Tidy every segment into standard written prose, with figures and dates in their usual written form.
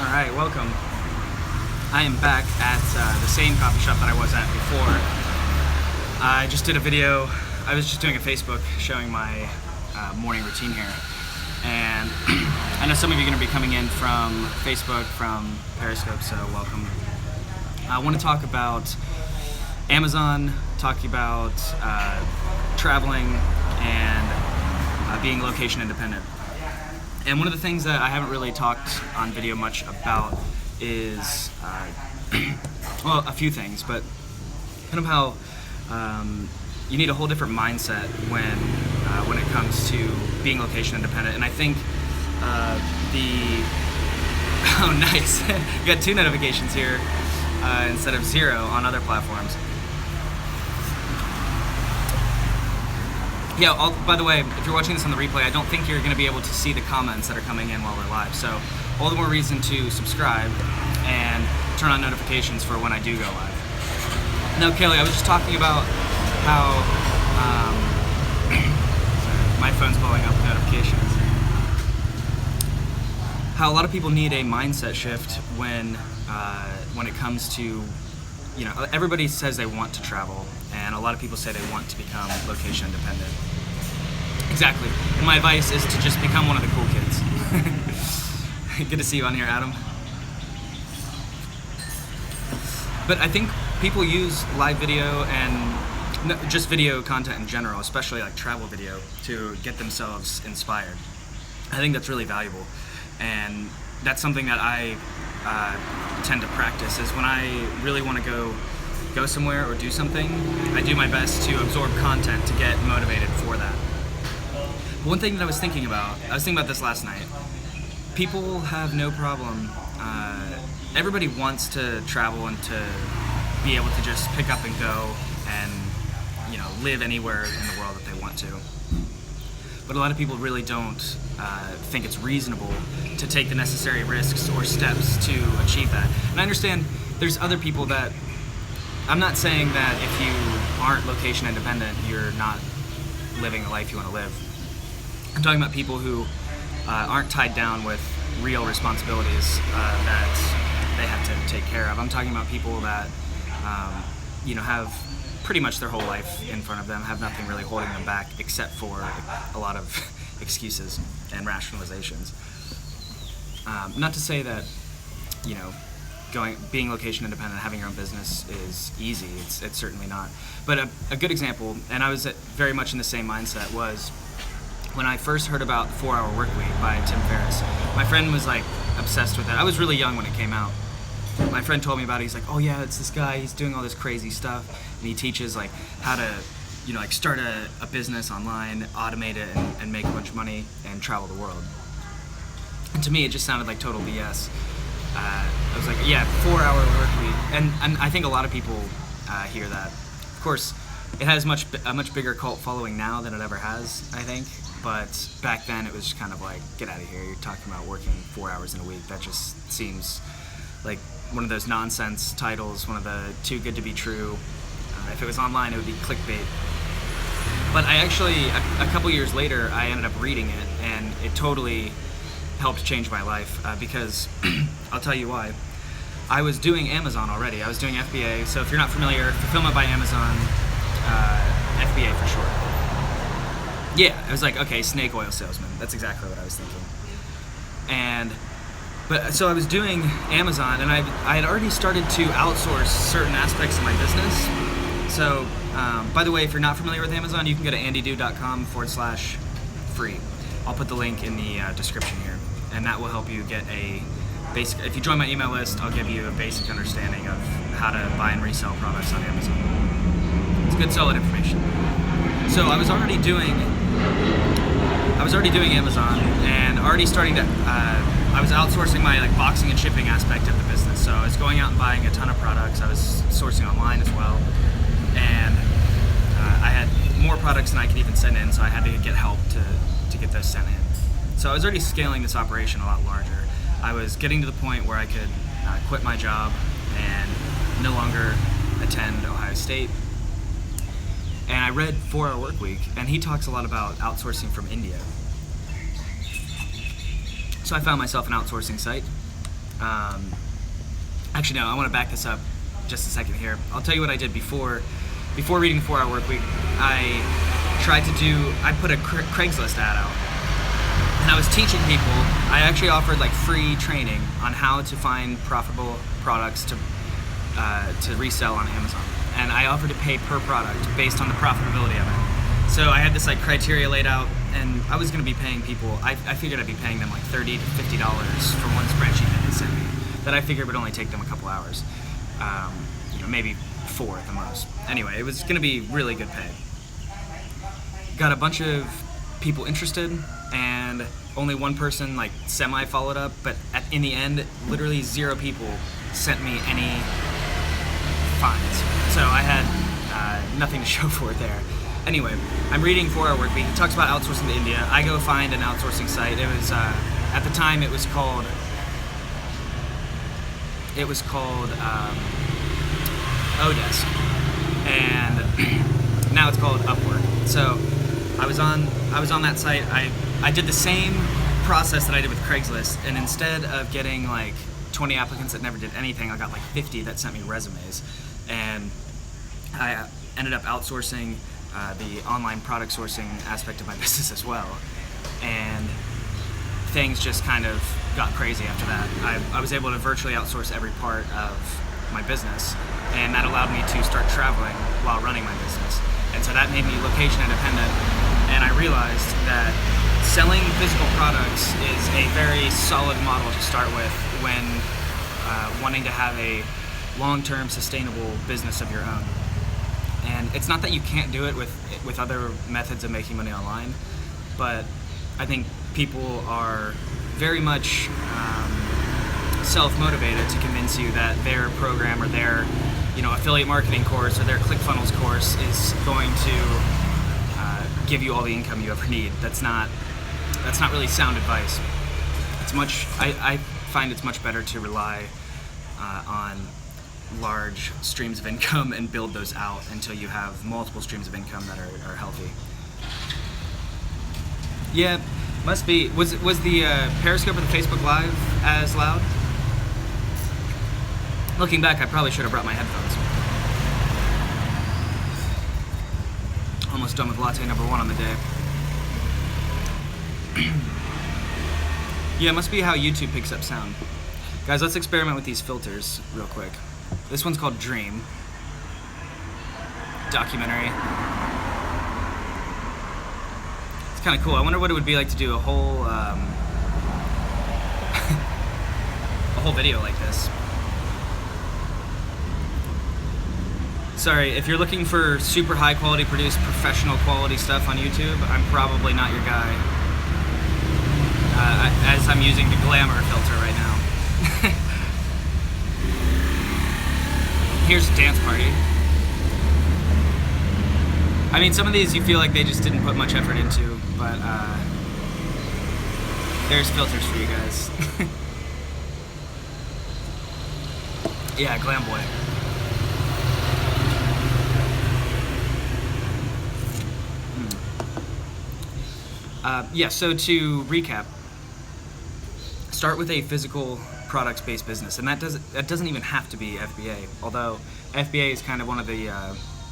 Alright, welcome. I am back at the same coffee shop that I was at before. I just did a video, I was just doing a Facebook showing my morning routine here. And I know some of you are going to be coming in from Facebook, from Periscope, so welcome. I want to talk about Amazon, talking about traveling, and being location independent. And one of the things that I haven't really talked on video much about is, well, a few things, but kind of how you need a whole different mindset when it comes to being location independent. And I think oh nice, you got 2 notifications here instead of 0 on other platforms. Yeah, by the way, if you're watching this on the replay, I don't think you're going to be able to see the comments that are coming in while we're live. So all the more reason to subscribe and turn on notifications for when I do go live. Now, Kelly, I was just talking about how sorry, my phone's blowing up with notifications. How a lot of people need a mindset shift when it comes to, you know, everybody says they want to travel, and a lot of people say they want to become location independent. Exactly. And my advice is to just become one of the cool kids. Good to see you on here, Adam. But I think people use live video and just video content in general, especially like travel video, to get themselves inspired. I think that's really valuable. And that's something that I tend to practice, is when I really want to go somewhere or do something, I do my best to absorb content to get motivated for that. One thing that I was thinking about this last night. People have no problem, everybody wants to travel and to be able to just pick up and go and, you know, live anywhere in the world that they want to. But a lot of people really don't think it's reasonable to take the necessary risks or steps to achieve that. And I understand there's other people that, I'm not saying that if you aren't location independent, you're not living the life you want to live. I'm talking about people who aren't tied down with real responsibilities that they have to take care of. I'm talking about people that, you know, have pretty much their whole life in front of them, have nothing really holding them back except for a lot of excuses and rationalizations. Not to say that, you know, being location independent, having your own business is easy. It's certainly not. But a good example, and I was very much in the same mindset, was when I first heard about 4-Hour Workweek by Tim Ferriss. My friend was like obsessed with it. I was really young when it came out. My friend told me about it. He's like, oh yeah, it's this guy, he's doing all this crazy stuff, and he teaches like how to, you know, like start a business online, automate it, and make a bunch of money and travel the world. And to me, it just sounded like total BS. I was like, yeah, 4-Hour Workweek, and I think a lot of people hear that. Of course, it has a much bigger cult following now than it ever has, I think. But back then, it was just kind of like, get out of here. You're talking about working 4 hours in a week. That just seems like one of those nonsense titles, one of the too good to be true. If it was online, it would be clickbait. But I actually, a couple years later, I ended up reading it, and it totally helped change my life because I'll tell you why. I was doing Amazon already. I was doing FBA. So if you're not familiar, Fulfillment by Amazon, FBA for short. Yeah, I was like, okay, snake oil salesman. That's exactly what I was thinking. So I was doing Amazon, and I had already started to outsource certain aspects of my business. So, by the way, if you're not familiar with Amazon, you can go to andydo.com/free. I'll put the link in the description here, and that will help you get a basic. If you join my email list, I'll give you a basic understanding of how to buy and resell products on Amazon. It's good, solid information. So I was already doing Amazon, and already starting to. I was outsourcing my like boxing and shipping aspect of the business. So I was going out and buying a ton of products. I was sourcing online as well, and I had more products than I could even send in. So I had to get help to get those sent in. So I was already scaling this operation a lot larger. I was getting to the point where I could quit my job and no longer attend Ohio State. And I read 4-Hour Workweek, and he talks a lot about outsourcing from India. So I found myself an outsourcing site. Actually, no, I want to back this up just a second here. I'll tell you what I did before reading the 4-Hour Workweek. I put a Craigslist ad out, and I was teaching people. I actually offered like free training on how to find profitable products to resell on Amazon, and I offered to pay per product based on the profitability of it. So I had this like criteria laid out, and I was going to be paying people. I figured I'd be paying them like $30 to $50 for one spreadsheet that they sent me. That I figured would only take them a couple hours, maybe 4 at the most. Anyway, it was going to be really good pay. Got a bunch of people interested, and only one person like semi followed up. But in the end, literally 0 people sent me any fines. So I had nothing to show for it there. Anyway, I'm reading 4-Hour Workweek. It talks about outsourcing to India. I go find an outsourcing site. It was at the time it was called Odesk, and now it's called Upwork. So I was on that site. I did the same process that I did with Craigslist, and instead of getting like 20 applicants that never did anything, I got like 50 that sent me resumes, and I ended up outsourcing the online product sourcing aspect of my business as well, and things just kind of got crazy after that. I was able to virtually outsource every part of my business, and that allowed me to start traveling while running my business. And so that made me location independent, and I realized that selling physical products is a very solid model to start with when wanting to have a long-term sustainable business of your own. And it's not that you can't do it with other methods of making money online, but I think people are very much self-motivated to convince you that their program or their affiliate marketing course or their ClickFunnels course is going to give you all the income you ever need. That's not really sound advice. I find it's much better to rely on large streams of income and build those out until you have multiple streams of income that are healthy. Yeah, must be. Was the Periscope or the Facebook Live as loud? Looking back, I probably should have brought my headphones. Almost done with latte number 1 on the day. Yeah, it must be how YouTube picks up sound. Guys, let's experiment with these filters real quick. This one's called Dream. Documentary. It's kind of cool. I wonder what it would be like to do a whole video like this. Sorry, if you're looking for super high quality produced professional quality stuff on YouTube, I'm probably not your guy. As I'm using the glamour filter right now. Here's a dance party. I mean, some of these you feel like they just didn't put much effort into, but there's filters for you guys. Yeah, glam boy. Yeah, so to recap, start with a physical products-based business, and that doesn't even have to be FBA, although FBA is kind of one of the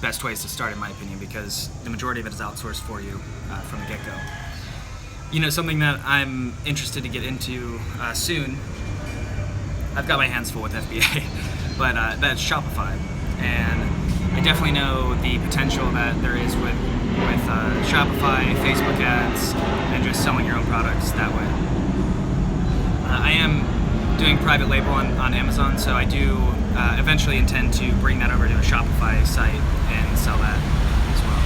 best ways to start in my opinion, because the majority of it is outsourced for you from the get-go. Something that I'm interested to get into soon, I've got my hands full with FBA, but that's Shopify, and I definitely know the potential that there is with Shopify, Facebook ads, and just selling your own products that way. I am doing private label on Amazon, so I do eventually intend to bring that over to a Shopify site and sell that as well.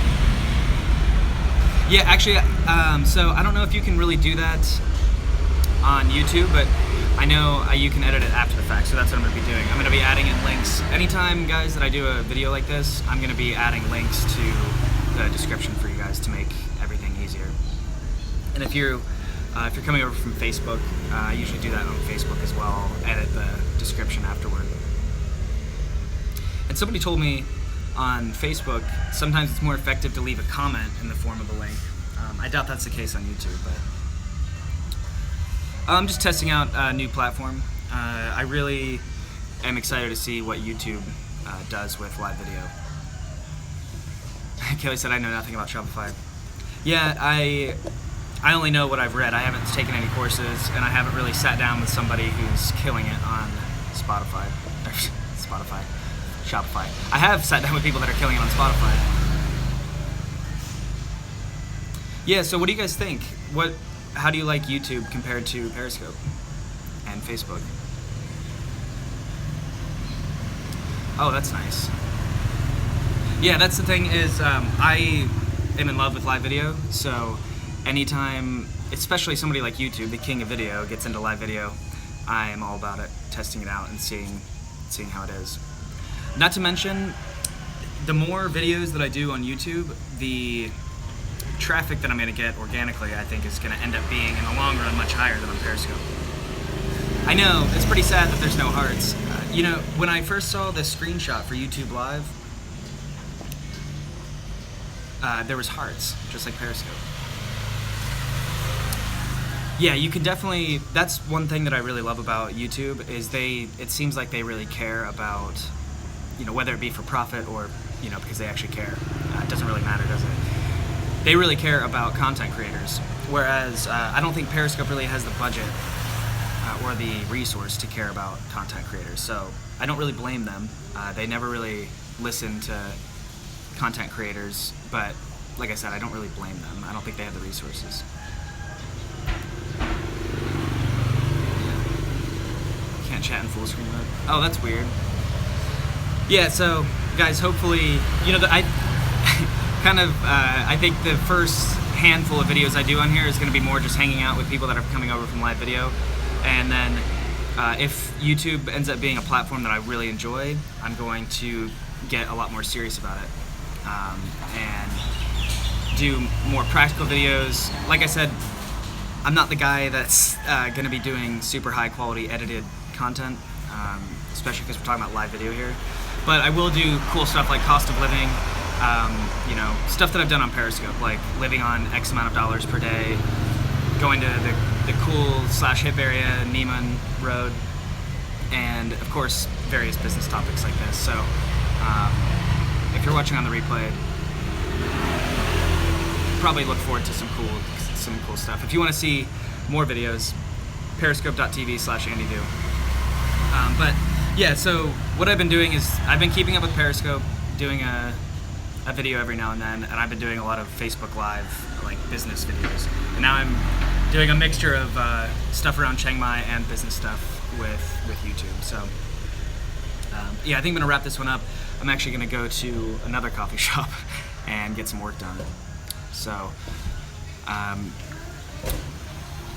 Yeah, actually, so I don't know if you can really do that on YouTube, but I know you can edit it after the fact, so that's what I'm going to be doing. I'm going to be adding in links. Anytime, guys, that I do a video like this, I'm going to be adding links to the description for you guys to make everything easier. And if you're coming over from Facebook, I usually do that on Facebook as well, edit the description afterward. And somebody told me on Facebook, sometimes it's more effective to leave a comment in the form of a link. I doubt that's the case on YouTube, but I'm just testing out a new platform, I really am excited to see what YouTube does with live video. Kelly said, I know nothing about Shopify. Yeah, I only know what I've read. I haven't taken any courses, and I haven't really sat down with somebody who's killing it on Shopify. I have sat down with people that are killing it on Spotify. Yeah, so what do you guys think? How do you like YouTube compared to Periscope and Facebook? Oh, that's nice. Yeah, that's the thing is, I am in love with live video, so anytime, especially somebody like YouTube, the king of video, gets into live video, I am all about it, testing it out and seeing how it is. Not to mention, the more videos that I do on YouTube, the traffic that I'm going to get organically, I think, is going to end up being, in the long run, much higher than on Periscope. I know, it's pretty sad that there's no hearts. You know, when I first saw this screenshot for YouTube Live, there was hearts, just like Periscope. Yeah, you can definitely, that's one thing that I really love about YouTube, is it seems like they really care about, you know, whether it be for profit or, you know, because they actually care. It doesn't really matter, does it? They really care about content creators, whereas I don't think Periscope really has the budget or the resource to care about content creators. So I don't really blame them. They never really listen to content creators, but like I said, I don't really blame them. I don't think they have the resources. Can't chat in full screen mode. Oh, that's weird. Yeah, so guys, hopefully, you know, I think the first handful of videos I do on here is going to be more just hanging out with people that are coming over from live video, and then if YouTube ends up being a platform that I really enjoy, I'm going to get a lot more serious about it and do more practical videos. Like I said, I'm not the guy that's going to be doing super high quality edited content, especially because we're talking about live video here. But I will do cool stuff like cost of living, you know, stuff that I've done on Periscope, like living on X amount of dollars per day, going to the cool/hip area, Neiman Road, and of course various business topics like this. So if you're watching on the replay, probably look forward to some cool stuff. If you want to see more videos, periscope.tv/AndyDo. But yeah, so what I've been doing is I've been keeping up with Periscope, doing a video every now and then, and I've been doing a lot of Facebook Live, like business videos. And now I'm doing a mixture of stuff around Chiang Mai and business stuff with YouTube. So yeah, I think I'm gonna wrap this one up. I'm actually gonna go to another coffee shop and get some work done. So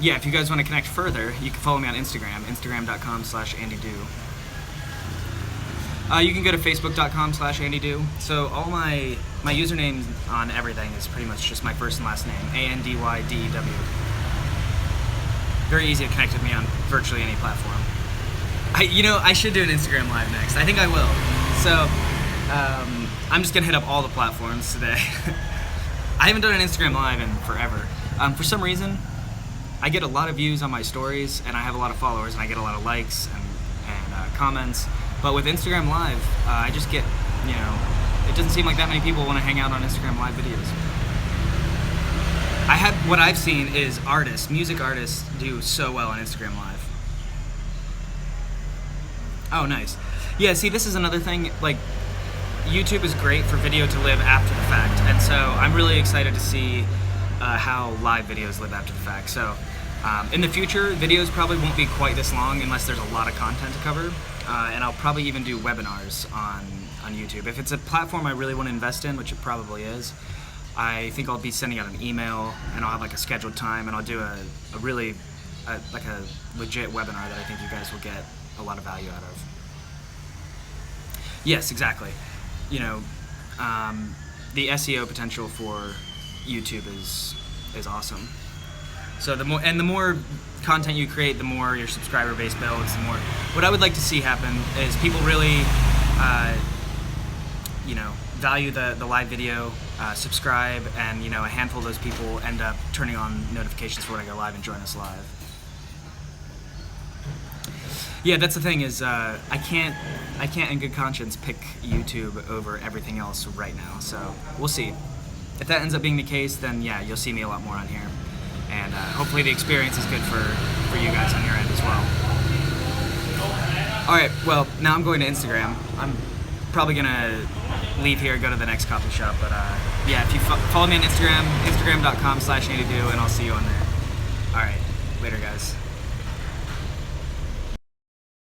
yeah, if you guys want to connect further, you can follow me on Instagram, instagram.com/AndyDo. You can go to facebook.com/AndyDo. So all my username on everything is pretty much just my first and last name, ANDYDEW. Very easy to connect with me on virtually any platform. I should do an Instagram Live next. I think I will. So I'm just gonna hit up all the platforms today. I haven't done an Instagram Live in forever. For some reason, I get a lot of views on my stories, and I have a lot of followers, and I get a lot of likes and comments. But with Instagram Live, I just get, you know, it doesn't seem like that many people want to hang out on Instagram Live videos. What I've seen is music artists do so well on Instagram Live. Oh, nice. Yeah, see, this is another thing, like, YouTube is great for video to live after the fact, and so I'm really excited to see how live videos live after the fact. So in the future, videos probably won't be quite this long unless there's a lot of content to cover, and I'll probably even do webinars on YouTube. If it's a platform I really want to invest in, which it probably is, I think I'll be sending out an email, and I'll have like a scheduled time, and I'll do a legit webinar that I think you guys will get a lot of value out of. Yes, exactly. You know, the SEO potential for YouTube is awesome. So the more content you create, the more your subscriber base builds. The more, what I would like to see happen is people really, you know, value the live video, subscribe, and you know, a handful of those people end up turning on notifications for when I go live and join us live. Yeah, that's the thing is I can't in good conscience pick YouTube over everything else right now. So we'll see. If that ends up being the case, then yeah, you'll see me a lot more on here, and hopefully the experience is good for you guys on your end as well. All right, well now I'm going to Instagram. I'm probably gonna leave here, go to the next coffee shop, but yeah, if you follow me on Instagram, instagram.com/native, and I'll see you on there. All right, later guys.